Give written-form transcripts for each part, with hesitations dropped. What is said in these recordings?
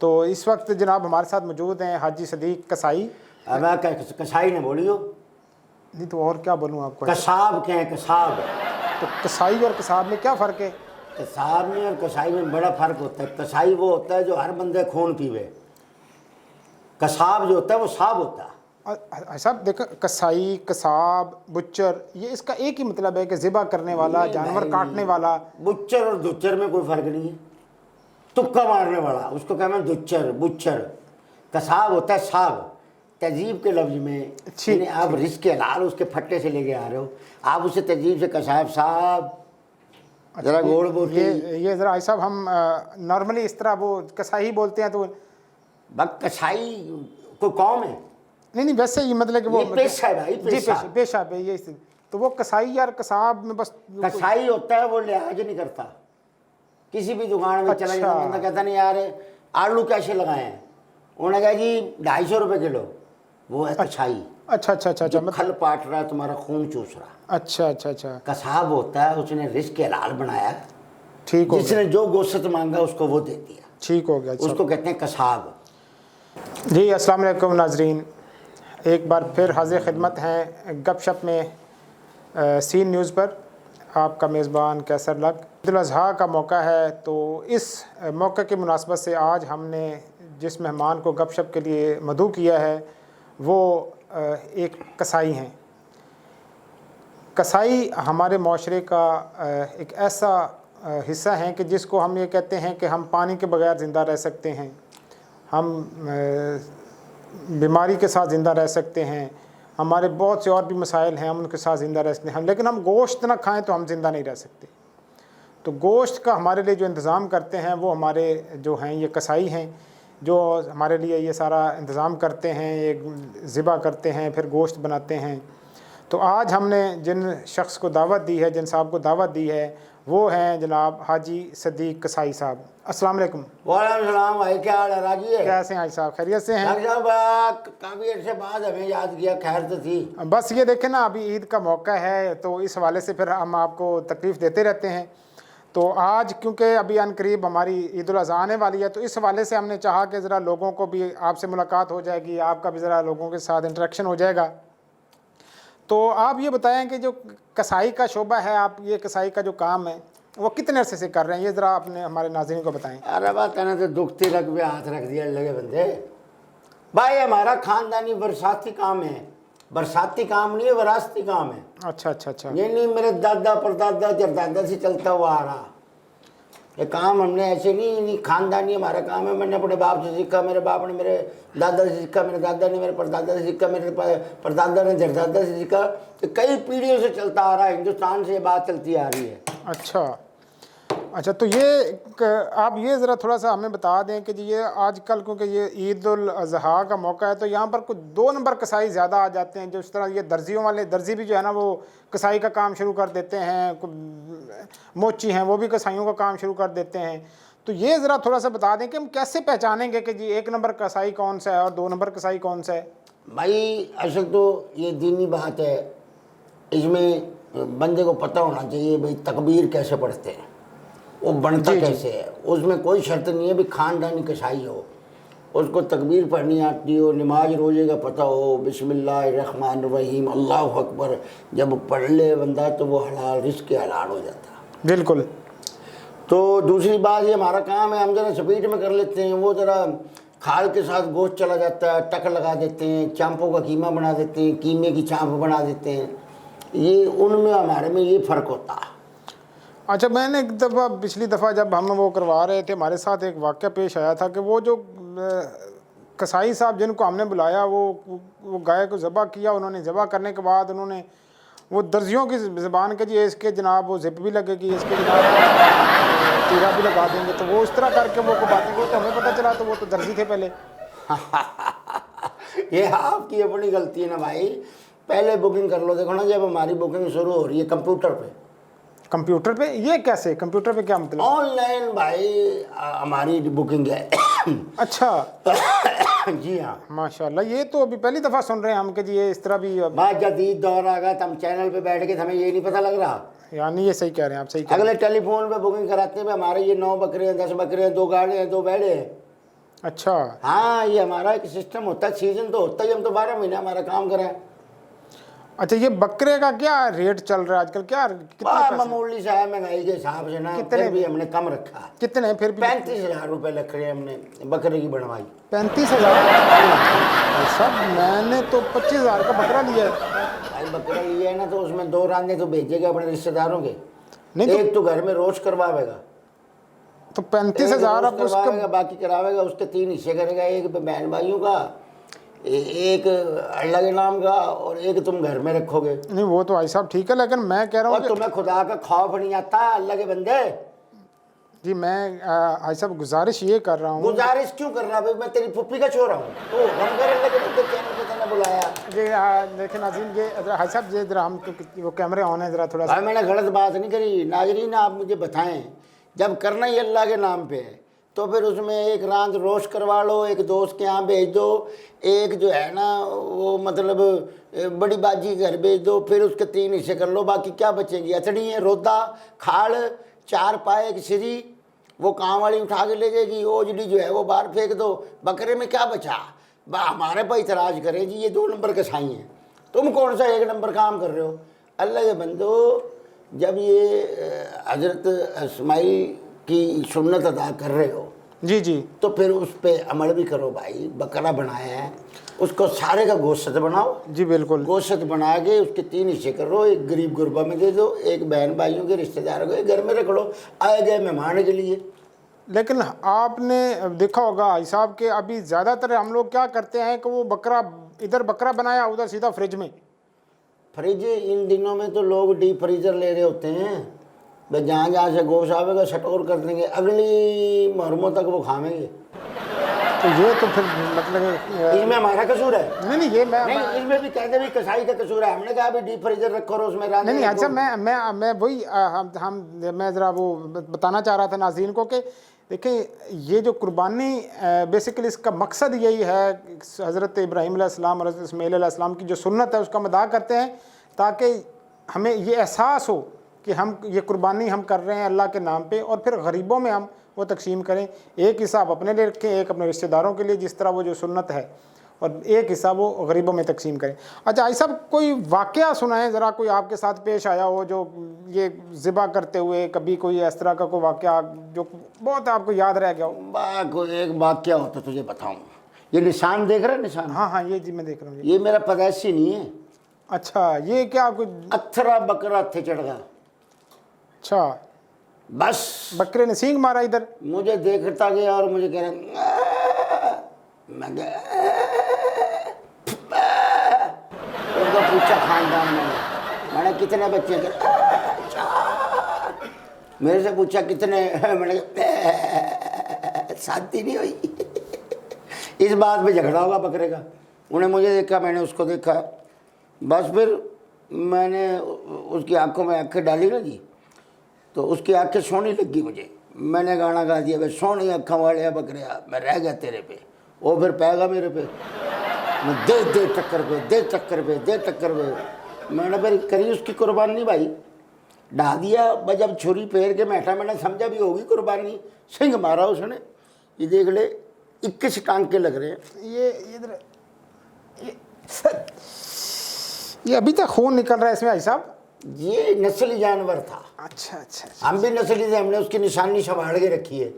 तो इस वक्त जनाब हमारे साथ मौजूद हैं हाजी सदीक कसाई। कसाई ने बोलियो नहीं तो और क्या बोलूँ आपको? कसाब क्या है? कसाब। तो कसाई और कसाब में क्या फ़र्क है? कसाब में और कसाई में बड़ा फ़र्क होता है। कसाई वो होता है जो हर बंदे खून पीवे। कसाब जो होता है वो साब होता है। साहब देखो, कसाई, कसाब, बुच्चर, ये इसका एक ही मतलब है कि ज़िबा करने वाला, जानवर काटने वाला। बुच्चर और दुच्चर में कोई फ़र्क नहीं है। तुक्का मारने वाला उसको कहते हैं दुच्चर, बुच्चर। कसाब होता है साब। तहजीब के लफ्ज़ में आप रिस्क के हलाल उसके फट्टे से लेके आ रहे हो, आप उसे तहजीब से कसाब साहब जरा गोड़ बोलते ये ज़रा साहब हम नॉर्मली इस तरह वो कसाई बोलते हैं तो बस कसाई कोई कौम है? नहीं वैसे ही मतलब कि वो पेशा है भाई, पेशा। जी पेशा पे ये तो वो कसाई यार कसाब में बस कसाई होता है वो लिहाज नहीं करता। किसी भी दुकान में चला जाता बंदा कहता नहीं यार आलू कैसे लगाए हैं, उन्होंने कहा जी 250 रुपये किलो, वो है कसाई। अच्छा अच्छा अच्छा अच्छा, खल पाट रहा है, तुम्हारा खून चूस रहा। अच्छा अच्छा अच्छा। कसाब होता है उसने रिस्क के हलाल बनाया, ठीक हो, जिसने जो गोश्त मांगा उसको वो दे दिया, ठीक हो गया, उसको कहते हैं कसाब। जी अस्सलाम वालेकुम नाजरीन, एक बार फिर हाजिर खिदमत हैं गपशप में सीन न्यूज़ पर। आपका मेज़बान कैसर लक। ईद उल अज़हा का मौका है, तो इस मौके की मुनासबत से आज हमने जिस मेहमान को गपशप के लिए मदऊ किया है वो एक कसाई हैं। कसाई हमारे माशरे का एक ऐसा हिस्सा है कि जिसको हम ये कहते हैं कि हम पानी के बगैर ज़िंदा रह सकते हैं, हम बीमारी के साथ ज़िंदा रह सकते हैं, हमारे बहुत से और भी मसाइल हैं, हम उनके साथ ज़िंदा रह सकते हैं, लेकिन हम गोश्त ना खाएं तो हम ज़िंदा नहीं रह सकते। तो गोश्त का हमारे लिए जो इंतज़ाम करते हैं वो हमारे जो हैं ये कसाई हैं, जो हमारे लिए ये सारा इंतज़ाम करते हैं, ये ज़िबा करते हैं, फिर गोश्त बनाते हैं। तो आज हमने जिन शख्स को दावत दी है, जिन साहब को दावत दी है, वो हैं जनाब हाजी सदीक कसाई साहब। अस्सलाम वालेकुम। वालेकुम सलाम भाई, क्या हाल है राजी है? कैसे हैं हाजी साहब? खैरियत से हैं? काफ़ी अर्से बाद हमें याद किया, खैर तो थी। बस ये देखें ना, अभी ईद का मौका है तो इस हवाले से फिर हम आपको तकलीफ़ देते रहते हैं। तो आज क्योंकि अभी अनकरीब हमारी ईद उल अज़हा आने वाली है, तो इस हवाले से हमने चाहा कि ज़रा लोगों को भी आपसे मुलाकात हो जाएगी, आपका भी ज़रा लोगों के साथ इंटरेक्शन हो जाएगा। तो आप ये बताएं कि जो कसाई का शोबा है, आप ये कसाई का जो काम है वो कितने अरसे से कर रहे हैं, ये ज़रा अपने हमारे नाज़रीन को बताएं। अरे बात है तो दुखती रख भी हाथ रख दिया लगे बंदे भाई। हमारा ख़ानदानी बरसाती काम है, बरसाती काम नहीं है, वरासती काम है। अच्छा अच्छा अच्छा। ये नहीं मेरे दादा परदादा जरदादा से चलता हुआ आ रहा ये काम, हमने ऐसे नहीं ख़ानदानी हमारा काम है। मैंने अपने बाप से सीखा, मेरे बाप ने मेरे दादा से सीखा, मेरे दादा ने मेरे परदादा से सीखा, मेरे परदादा ने जरदादा से सीखा। तो कई पीढ़ियों से चलता आ रहा है, हिंदुस्तान से ये बात चलती आ रही है। अच्छा अच्छा, तो ये आप ये ज़रा थोड़ा सा हमें बता दें कि ये आजकल क्योंकि ये ईद उल अज़हा का मौका है तो यहाँ पर कुछ 2 नंबर कसाई ज़्यादा आ जाते हैं। जो इस तरह ये दर्जियों वाले दर्जी भी जो है ना वो कसाई का काम शुरू कर देते हैं, मोची हैं वो भी कसाइयों का काम शुरू कर देते हैं। तो ये ज़रा थोड़ा सा बता दें कि हम कैसे पहचानेंगे कि जी 1 नंबर कसाई कौन सा है और 2 नंबर कसाई कौन सा है? भाई असल तो ये दीनी बात है, इसमें बंदे को पता होना चाहिए भाई तकबीर कैसे पढ़ते हैं, वो बनता कैसे है। उसमें कोई शर्त नहीं है भी ख़ानदानी कसाई हो, उसको तकबीर पढ़नी आती हो, नमाज रोजे का पता हो, बिस्मिल्लाहिर्रहमानिर्रहीम अल्लाहु अकबर जब पढ़ ले बंदा तो वो हलाल रिस्क के हलाल हो जाता है। बिल्कुल। तो दूसरी बात ये हमारा काम है, हम ज़रा स्पीड में कर लेते हैं, वो ज़रा खाल के साथ गोश्त चला जाता है, टक लगा देते हैं, चांपों का कीमा बना देते हैं, कीमे की चांप बना देते हैं। ये उनमें हमारे में ये फ़र्क होता है। अच्छा, मैंने एक दफ़ा पिछली दफ़ा जब हम वो करवा रहे थे हमारे साथ एक वाक़या पेश आया था कि वो जो कसाई साहब जिनको हमने बुलाया वो गाय को ज़बह किया। उन्होंने ज़बह करने के बाद उन्होंने वो दर्जियों की ज़बान के जी इसके जनाब वो जिप भी लगेगी, इसके जनाब तीरा भी लगा देंगे, तो वो इस तरह करके वो को बातें, वो तो हमें पता चला तो वो तो दर्जी थे पहले। ये आपकी अपनी गलती है ना भाई, पहले बुकिंग कर लो। देखो ना जब हमारी बुकिंग शुरू हो रही है कंप्यूटर पे। कंप्यूटर पे? ये कैसे कंप्यूटर पे, क्या मतलब? ऑनलाइन भाई हमारी बुकिंग है। अच्छा जी हाँ माशाल्लाह, ये तो अभी पहली दफ़ा सुन रहे हैं हम कि जी ये इस तरह भी जदीद दौर आ गया, तो हम चैनल पे बैठ के हमें ये नहीं पता लग रहा। यानी ये सही कह रहे हैं आप, सही कह रहे अगले टेलीफोन पे बुकिंग कराते हैं हमारे ये 9 बकरे हैं, 10 बकरे हैं, 2 गाड़े हैं, 2 बैड़े हैं। अच्छा हाँ, ये हमारा एक सिस्टम होता है, सीजन तो होता ही, हम तो 12 महीने हमारा काम करें। अच्छा, ये बकरे का क्या रेट चल रहा है आजकल, क्या कितने पैसे? मामूली सा है महंगाई के हिसाब से ना, कितने फिर भी हमने कम रखा है। कितने फिर भी? 35,000 रुपये रख रहे हैं हमने बकरे की बनवाई। 35,000? सब मैंने तो 25,000 का बकरा लिया है। भाई बकरा लिया है ना, तो उसमें 2 रांधे तो भेजेगा अपने रिश्तेदारों के, नहीं एक तो घर में रोज करवावेगा, तो 35,000 आप उसके करवावेगा, बाकी करावेगा, उसके 3 हिस्से करेगा, एक बहन भाइयों का, एक अल्लाह के नाम का, और एक तुम घर में रखोगे। नहीं, वो तो भाई साहब ठीक है, लेकिन मैं कह रहा हूँ और तुम्हें खुदा का खौफ नहीं आता अल्लाह के बंदे? जी मैं भाई साहब गुजारिश ये कर रहा हूँ। गुजारिश क्यों कर रहा भाई? मैं तेरी फुप्पी का छोरा हूँ, तो हम कर अल्लाह के बंदे चैनल पे तूने बुलाया। जी लेकिन नाज़रीन, ये भाई साहब ये जरा हम वो कैमरे ऑन है, जरा थोड़ा सा। भाई मैंने गलत बात नहीं करी। नाजरीन आप मुझे बताएं, जब करना ही अल्लाह के नाम पे है तो फिर उसमें एक रांद रोश करवा लो, एक दोस्त के यहाँ भेज दो, एक जो है ना वो मतलब बड़ी बाजी घर भेज दो, फिर उसके 3 हिस्से कर लो, बाकी क्या बचेंगी? अतड़ी है, रोदा, खाड़, 4 पाए की सिरी, वो काम वाली उठा के ले जाएगी, ओजड़ी जो है वो बाहर फेंक दो। बकरे में क्या बचा? हमारे पर इतराज करे जी ये 2 नंबर के साई हैं, तुम कौन सा 1 नंबर काम कर रहे हो? अल्लाह के बंदो, जब ये हजरत इस्माइल की सुन्नत अदा कर रहे हो जी जी, तो फिर उस पर अमल भी करो भाई। बकरा बनाया है, उसको सारे का गोश्त बनाओ। जी बिल्कुल। गोश्त बना के उसके 3 हिस्से करो, एक गरीब गुरबा में दे दो, एक बहन भाइयों के रिश्तेदारों के घर में रख लो, आए गए मेहमान के लिए। लेकिन आपने देखा होगा भाई साहब के अभी ज़्यादातर हम लोग क्या करते हैं कि वो बकरा, इधर बकरा बनाया, उधर सीधा फ्रिज में। फ्रिज इन दिनों में तो लोग डीप फ्रीजर ले रहे होते हैं, भाई जहाँ जहाँ से गोश्त आवेगा स्टोर कर देंगे, अगली मुहर्रमों तक वो खाएंगे। तो ये तो फिर मतलब इसमें हमारा कसूर है? नहीं ये नहीं, इसमें भी कहते भी कसाई का कसूर है। हमने कहा भी डीप फ्रीजर रखो और उसमें नहीं अच्छा, मैं वही मैं ज़रा वो बताना चाह रहा था नाज़रीन को कि देखिए, ये जो कुर्बानी बेसिकली इसका मकसद यही है, हज़रत इब्राहीम अलैहिस्सलाम और हज़रत इस्माईल अलैहिस्सलाम की जो सुन्नत है उसका हम अदा करते हैं, ताकि हमें ये एहसास हो कि हम ये कुर्बानी हम कर रहे हैं अल्लाह के नाम पे, और फिर गरीबों में हम वो तकसीम करें। एक हिस्सा आप अपने लिए रखें, एक अपने रिश्तेदारों के लिए, जिस तरह वो जो सुन्नत है, और एक हिस्सा वो गरीबों में तकसीम करें। अच्छा ऐसा कोई वाक़या सुनाएं ज़रा, कोई आपके साथ पेश आया हो जो ये ज़िबा करते हुए कभी कोई इस तरह का कोई वाक़या जो बहुत आपको याद रह गया हो? कोई एक वाक़या हो तो तुझे बताऊँ। ये निशान देख रहा है? निशान, हाँ हाँ, ये जी मैं देख रहा हूँ। ये मेरा पैदाइशी नहीं है। अच्छा, ये क्या कोई अथरा बकरा थे चढ़ गया। अच्छा, बस बकरे ने सींग मारा इधर? मुझे देखता गया और मुझे कह रहा, मैं उसका पूछा खानदान में, मैंने कितने बच्चे? मेरे से पूछा कितने? मैंने शादी नहीं हुई। इस बात पे झगड़ा होगा बकरे का। उन्हें मुझे देखा, मैंने उसको देखा, बस फिर मैंने उसकी आंखों में आंखें डाली ना जी, तो उसकी आंखें सोनी लगी मुझे। मैंने गाना गा दिया, भाई सोनी अखा वाले बकरिया, मैं रह गया तेरे पे। वो फिर पैगा मेरे पे, दे टक्कर पे, दे टक्कर पे, दे टक्कर पे। मैंने फिर करी उसकी कुर्बानी भाई, ढा दिया। भाई जब छुरी फेर के बैठा, मैंने समझा भी होगी कुर्बानी, सिंह मारा उसने। ये देख ले 21 टांके लग रहे हैं। ये इधर ये अभी तक खून निकल रहा है इसमें भाई साहब। ये नस्ली जानवर था। अच्छा अच्छा, हम भी नस्ली थे, हमने उसकी निशानी संभाल के रखी है।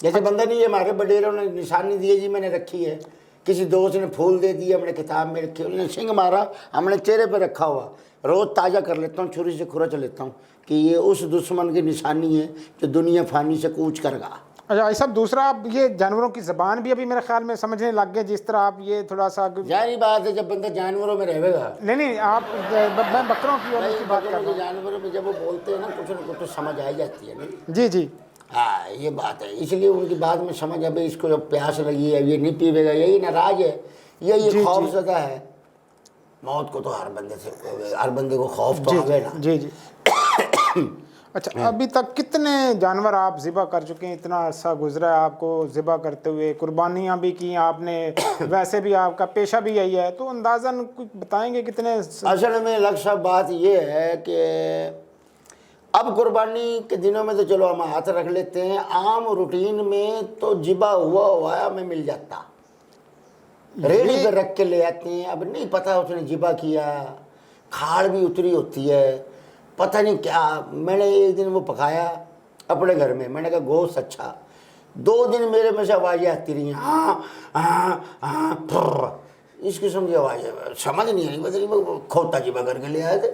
जैसे बंदा नहीं है, हमारे बडेरों ने निशानी दी है जी, मैंने रखी है। किसी दोस्त ने फूल दे दिया, हमने किताब में रखी, उन्होंने सिंह मारा, हमने चेहरे पे रखा हुआ। रोज़ ताज़ा कर लेता हूँ, छुरी से खुरच लेता हूँ कि ये उस दुश्मन की निशानी है जो दुनिया फानी से कूच कर गया। अच्छा भाई साहब, दूसरा आप ये जानवरों की ज़बान भी अभी मेरे ख्याल में समझने लग गए, जिस तरह आप ये थोड़ा सा। जारी बात है, जब बंदा जानवरों में रहेगा। नहीं आप, मैं बकरों की और उसकी बात कर रहा हूँ। जानवरों में जब वो बोलते हैं ना कुछ तो समझ आ जाती है ना जी जी, हाँ ये बात है। इसलिए उनकी बात में समझ अब इसको जब प्यास लगी है, ये नहीं पीवेगा, यही नाराज है, यही खौफज़दा है। मौत को तो हर बंदे को खौफ तो आवे ना। जी जी। अच्छा, अभी तक कितने जानवर आप ज़िबा कर चुके हैं? इतना अर्सा गुजरा है आपको ज़िबा करते हुए, कुर्बानियाँ भी की आपने, वैसे भी आपका पेशा भी यही है, तो अंदाज़न कुछ बताएंगे कितने? असल में लग साहब बात ये है कि अब कुर्बानी के दिनों में तो चलो हम हाथ रख लेते हैं, आम रूटीन में तो जिबा हुआ हमें मिल जाता, रेडी पे रख के ले आते हैं। अब नहीं पता उसने जिबा किया, खाड़ भी उतरी होती है, पता नहीं क्या। मैंने एक दिन वो पकाया अपने घर में, मैंने कहा गोश्त अच्छा। 2 दिन मेरे में से आवाज़ें आती रही, हाँ हाँ हाँ, इस किस्म की आवाज़ें समझ नहीं आई, बदली वो खोता जिबा करके ले आए थे।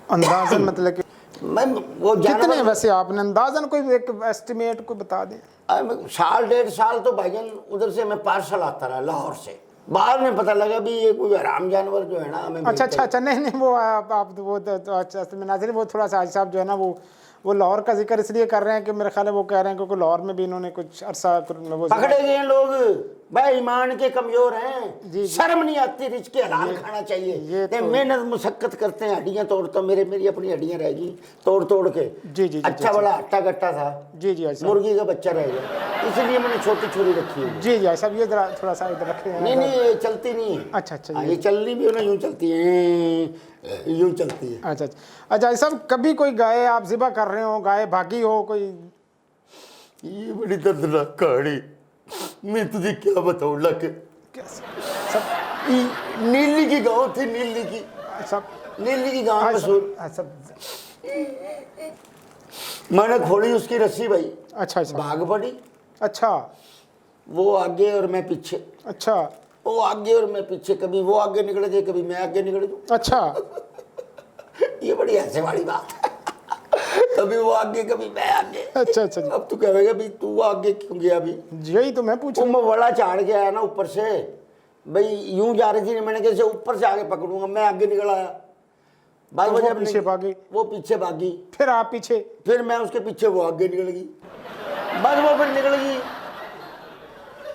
अंदाजन मतलब कि मैं वो कितने वैसे आपने अंदाजन कोई एक एस्टिमेट को बता दें? 1.5 साल तो भाईजान उधर से मैं पार्सल आता रहा लाहौर से। बाद में पता लगा भी ये कोई हराम जानवर जो है ना हमें अच्छा नहीं वो आप वो अच्छा नाज़रीन, वो थोड़ा सा हाजी साहब जो है ना वो लाहौर का जिक्र इसलिए कर रहे हैं कि मेरे ख्याल है वो कह रहे हैं क्योंकि लाहौर में भी इन्होंने कुछ अरसा पकड़े गए लोग भाई ईमान के कमजोर हैं, शर्म नहीं आती, रिच के हलाल खाना चाहिए। तो मेहनत मुशक्कत करते हैं, हड्डियां तोड़ता, मेरी अपनी हड्डियां रहेगी तोड़ के। जी अच्छा बड़ा हट्टा कट्टा था, जी मुर्गी का बच्चा रह गया, इसलिए मैंने छोटी छुरी रखी है। जी सब ये जरा थोड़ा सा इधर रखे। नहीं ये चलती नहीं है। अच्छा ये चलनी भी हो ना, यूं चलती है, यूं चलती है। अच्छा सब कभी कोई गाय आप ज़िबा कर रहे हो, गाय भागी हो कोई? ये बड़ी दर्दनाक कहानी, मैं तुझे क्या बताऊं लक। नीली की गांव थी, नीली की गांव मशहूर। मैंने खोली उसकी रस्सी भाई। अच्छा भाग पड़ी। अच्छा वो आगे और मैं पीछे। अच्छा वो आगे और मैं पीछे, कभी वो आगे निकले थे कभी मैं आगे निकल दूं। अच्छा ये बड़ी ऐसे वाली बात है। कभी वो आगे कभी मैं आगे। अच्छा अब तू कहेगा भी तू आगे क्यों गया? अभी यही तो मैं पूछूं। मैं बड़ा चाड़ के आया ना ऊपर से, भाई यूं जा रही थी, मैंने कैसे ऊपर से आगे पकड़ूंगा, मैं आगे निकल आया। बाद तो वो पीछे भागी, वो पीछे भागी, फिर आप पीछे, फिर मैं उसके पीछे, वो आगे निकल गई, बस वो फिर निकल गई।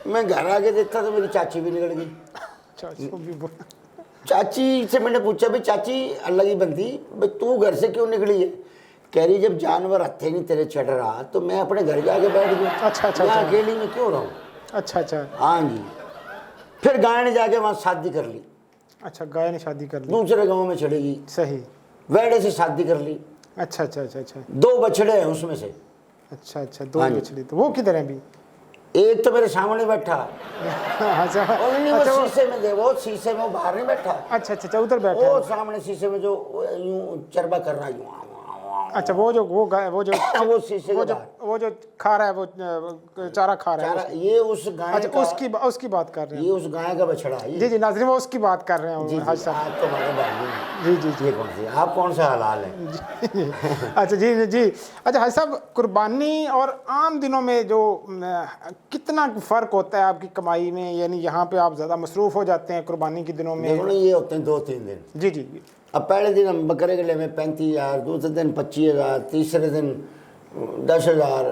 मैं घर आके देखता तो मेरी चाची भी निकल गई। चाची से मैंने पूछा भी चाची अल्लाह की बंदी, भाई तू घर से क्यों निकली है? कह रही जब जानवर हथे नहीं तेरे चढ़ रहा तो मैं अपने घर जाके बैठ गई। अच्छा अकेली में क्यों रहूं? अच्छा हाँ जी। फिर गाय ने जाके वहां शादी कर ली। अच्छा गाय ने शादी कर ली, दूसरे गांव में चलेगी। सही। वेड़े से शादी कर ली। अच्छा 2 बछड़े हैं उसमें से। अच्छा 2 बछड़े, तो वो किधर है अभी? एक तो मेरे सामने बैठा। अच्छा वो शीशे में दे, वो शीशे में, वो बाहर नहीं बैठा। अच्छा उधर बैठा, वो सामने शीशे में जो यूं चरबा कर रहा है। अच्छा वो जो वो शीशे वो जो खा रहा है, वो चारा खा रहा है, ये उस गाय। अच्छा उसकी बात कर रहे हैं। ये उस गाय का बछड़ा है। जी नाज़रीन वो उसकी बात कर रहे हैं हाजी साहब। आप तो हमारे भाई हैं। जी ये कौन सी, आप कौन सा हलाल है? अच्छा जी। अच्छा हाजी साहब, कुर्बानी और आम दिनों में जो कितना फ़र्क होता है आपकी कमाई में? यानी यहाँ पे आप ज़्यादा मसरूफ़ हो जाते हैं कुर्बानी के दिनों में? ये होते हैं 2-3 दिन। जी। अब पहले दिन हम बकरे के लिए में 35,000, दूसरे दिन 25,000, तीसरे दिन 10,000,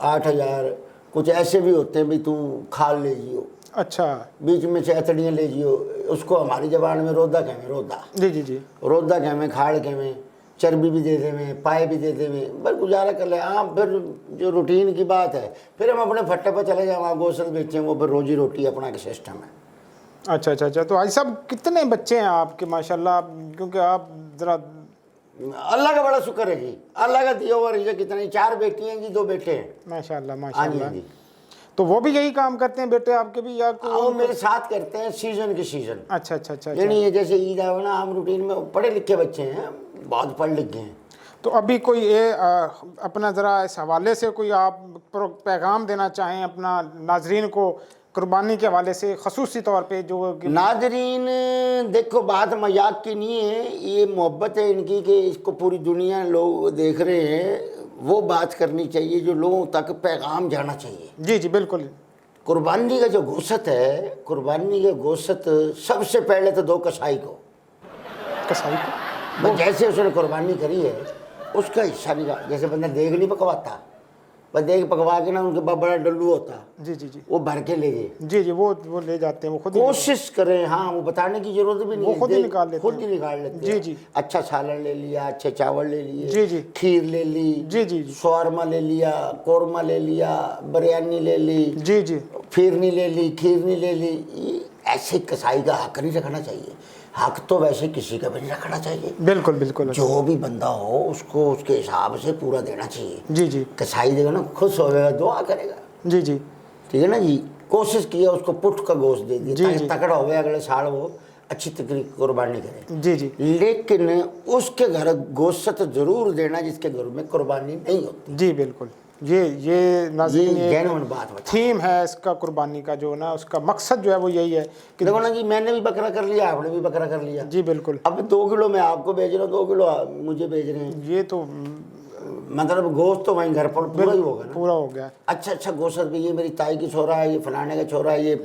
8,000, कुछ ऐसे भी होते हैं भी तू खाल ले जियो। अच्छा। बीच में से अतड़ियाँ ले जियो, उसको हमारी जबान में रोदा कहें, रोदा। जी। रोदा कहें, खाड़ कहें, चर्बी भी दे देवें, पाए भी दे देवें, बस गुजारा कर ले। हाँ फिर जो रूटीन की बात है, फिर हम अपने फट्टे पर चले जाए, वहाँ गोश्त बेचें, वो फिर रोजी रोटी अपना एक सिस्टम है। अच्छा तो हाजी साहब कितने बच्चे हैं आपके माशाल्लाह? क्योंकि आप ज़रा, अल्लाह का बड़ा शुक्र है जी, अल्लाह का दिया हुआ रिज़्क़। कितने, 4 बेटी हैं जी, 2 बेटे हैं। माशाल्लाह। तो वो भी यही काम करते हैं बेटे आपके भी, या वो मेरे साथ करते हैं सीजन के सीजन? अच्छा। यानी जैसे ईद आए ना, हम रूटीन में पढ़े लिखे बच्चे हैं, बहुत पढ़ लिखे हैं। तो अभी कोई अपना ज़रा इस हवाले से कोई आप पैगाम देना चाहें अपना नाजरीन को कुर्बानी के हवाले से, खसूसी तौर पे? जो नाजरीन देखो, बात मजाक की नहीं है, ये मोहब्बत है इनकी कि इसको पूरी दुनिया लोग देख रहे हैं, वो बात करनी चाहिए जो लोगों तक पैगाम जाना चाहिए। जी बिल्कुल। कुर्बानी का जो गोश्त है, कुर्बानी का गोश्त सबसे पहले तो दो कसाई को जैसे उसने कुर्बानी करी है उसका हिस्सा नहीं रहा। जैसे बंदा देग नहीं पकवाता, बस देग पकवा के ना उनके पास बड़ा डल्लू होता। जी वो भर के ले गए। जी वो ले जाते हैं, वो खुद कोशिश करें। हाँ वो बताने की जरूरत भी नहीं, वो खुद ही निकाल लेते हैं। जी अच्छा सालन ले लिया, अच्छे चावल ले लिए, जी खीर ले ली, जी शौरमा ले लिया, कौरमा ले लिया, बिरयानी ले ली, जी फिरनी ले ली, खीरनी ले ली, ऐसे कसाई का हक नहीं रखना चाहिए। हक तो वैसे किसी का भी नहीं रखना चाहिए। बिल्कुल बिल्कुल। जो भी बंदा हो उसको उसके हिसाब से पूरा देना चाहिए। जी जी कसाई देगा ना, खुश होगा, दुआ करेगा। जी जी ठीक है ना जी। कोशिश किया उसको पुट का गोश्त दे दिया जी, ताकि जी। तगड़ा हो गया, अगले साल वो अच्छी तकरीक कुर्बानी करे। जी जी लेकिन उसके घर गोश्त जरूर देना जिसके घर में कुर्बानी नहीं होती। जी बिल्कुल। ये नाज़रीन ये एक जेन्युइन बात बता। थीम है इसका कुर्बानी का, जो ना उसका मकसद जो है वो यही है कि देखो ना जी, मैंने भी बकरा कर लिया, आपने भी बकरा कर लिया। जी बिल्कुल। अब 2 किलो मैं आपको भेज रहा हूँ, 2 किलो मुझे भेज रहे हैं। ये तो मतलब गोश्त तो वहीं घर पर पूरा ही होगा ना। पूरा हो गया। अच्छा अच्छा गोश्त भी, ये मेरी ताई की छोरा है, ये फलाने का छोरा है, ये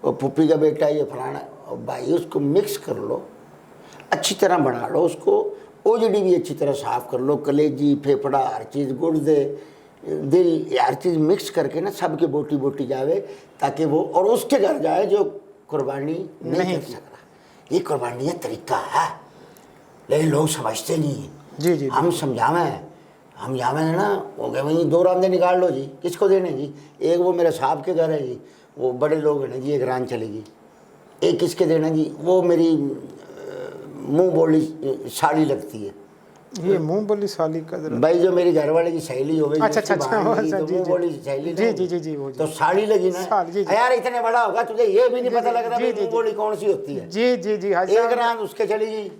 फुप्पी का बेटा है, ये फलाना है। और भाई उसको मिक्स कर लो, अच्छी तरह बना लो उसको। ओजड़ी भी अच्छी तरह साफ कर लो, कलेजी, फेफड़ा, हर चीज़, गुर्दे, दिल, हर चीज़ मिक्स करके ना सबके बोटी बोटी जावे, ताकि वो और उसके घर जाए जो कुर्बानी नहीं कर सकता। ये कुर्बानी का तरीका है, लेकिन लोग समझते नहीं हैं। जी जी हम हम जावेंगे ना, वो कहे भाई 2 रांदे निकाल लो जी, किसको देने जी? एक वो मेरे साहब के घर है जी, वो बड़े लोग हैं जी, एक रान चलेगी। एक किसके देना जी? वो मेरी मुंह बोली साड़ी लगती है। ये मुंह बोली साली का जरा। भाई जो मेरी घरवाले की सहेली हो गई, अच्छा अच्छा अच्छा वो अच्छा, जी मुंह जी बोली सहेली जी जी जी जी वो तो साड़ी लगी ना। साड़ी, जी, जी। यार इतने बड़ा होगा तुझे ये भी नहीं जी, पता जी, लग रहा जी, भाई जी, मुंह बोली कौन सी होती है। जी जी जी हाजी एक साहब। रात उसके चलेगी,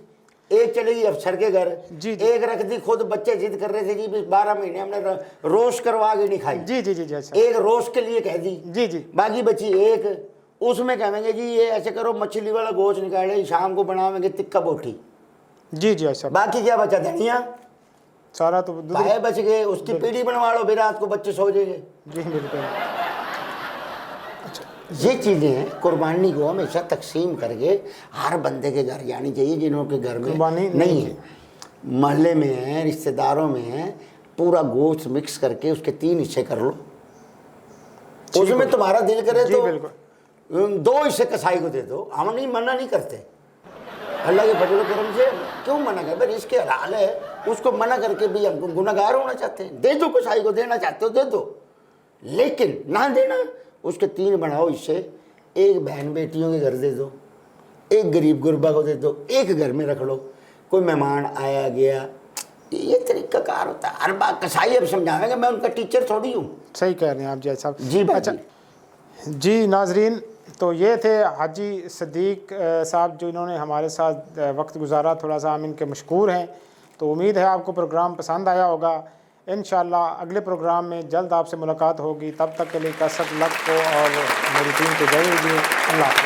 एक चलेगी अफसर के घर, जी, जी। एक रख दी खुद, बच्चे जिद कर रहे थे जी 12 महीने हमने रोस्ट करवा के नहीं खाई। जी जी जी जी अच्छा। एक रोस्ट के लिए कह दी, जी जी बाकी बची एक, उसमें कहेंगे जी ये ऐसे करो, मछली वाला गोश्त निकाले, शाम को बनावेंगे टिक्का बोटी। जी जी अच्छा। बाकी क्या बचा? धनिया, सारा तो पाए बच गए, उसकी पीढ़ी बनवा लो, फिर रात को बच्चे सो जाएंगे। जी बिल्कुल। ये चीज़ें कुर्बानी को हमेशा तकसीम करके हर बंदे के घर जानी चाहिए, जिन्होंने घर में कुर्बानी नहीं है, मोहल्ले में है, रिश्तेदारों में है, पूरा गोश्त मिक्स करके उसके 3 हिस्से कर लो। उसमें तुम्हारा दिल करे जी तो बिल्कुल। 2 हिस्से कसाई को दे दो, हम नहीं मना नहीं करते। अल्लाह के फजल करम से क्यों मना कर? भाई इसके हलाल है, उसको मना करके भी हमको गुनहगार होना चाहते हैं? दे दो, कसाई को देना चाहते हो दे दो, लेकिन ना देना उसके 3 बनाओ हिस्से। एक बहन बेटियों के घर दे दो, एक गरीब गुरबा को दे दो, एक घर में रख लो, कोई मेहमान आया गया। ये तरीका कार होता है। हर बात कसाई अब समझावेंगे, मैं उनका टीचर थोड़ी हूँ। सही कह रहे हैं आप जय साहब। जी भाई अच्छा जी नाजरीन, तो ये थे हाजी सदीक साहब जो इन्होंने हमारे साथ वक्त गुजारा, थोड़ा सा हम इनके मशकूर हैं। तो उम्मीद है आपको प्रोग्राम पसंद आया होगा। इंशाल्लाह अगले प्रोग्राम में जल्द आपसे मुलाकात होगी। तब तक के लिए कसरत लक को और मेरी टीम को जय दीजिए। अल्लाह हाफ़िज़।